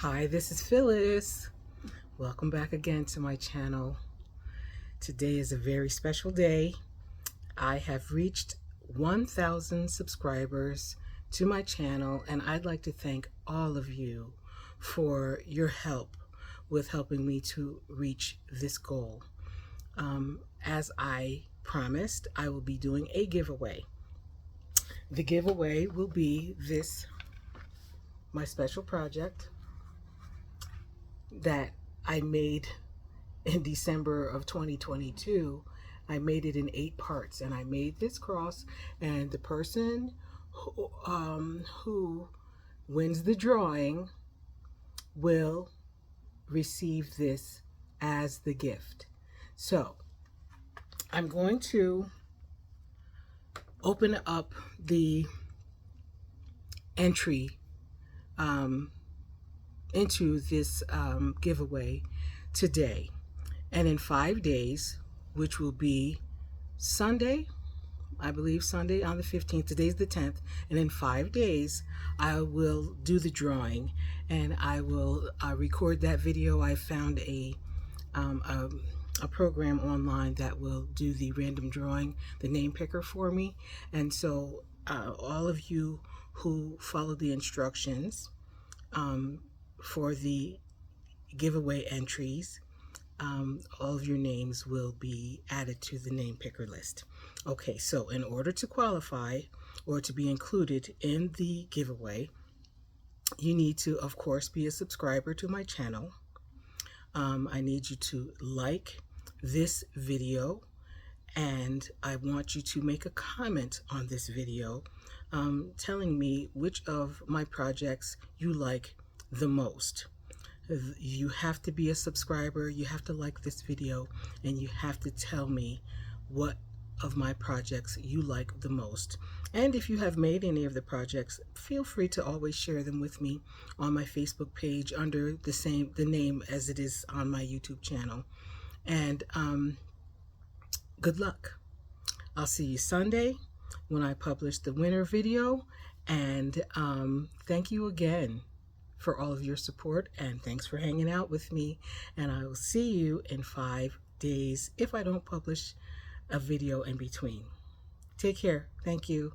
Hi, this is Phyllis. Welcome back again to my channel. Today is a very special day. I have reached 1,000 subscribers to my channel, and I'd like to thank all of you for your help with helping me to reach this goal. As I promised, I will be doing a giveaway. The giveaway will be my special project that I made in December of 2022. I made it in 8 parts, and I made this cross, and the person who wins the drawing will receive this as the gift. So I'm going to open up the entry into this giveaway today, and in 5 days, which will be Sunday, I believe Sunday on the 15th, today's the 10th, and in 5 days I will do the drawing, and I will record that video. I found a program online that will do the random drawing, the name picker for me, and so all of you who follow the instructions for the giveaway entries, all of your names will be added to the name picker list. Okay, so in order to qualify or to be included in the giveaway, you need to, of course, be a subscriber to my channel. I need you to like this video, and I want you to make a comment on this video telling me which of my projects you like the most. You have to be a subscriber, you have to like this video, and you have to tell me what of my projects you like the most. And if you have made any of the projects, feel free to always share them with me on my Facebook page under the name as it is on my YouTube channel. And good luck. I'll see you Sunday when I publish the winner video, and thank you again for all of your support, and thanks for hanging out with me, and I will see you in 5 days if I don't publish a video in between. Take care. Thank you.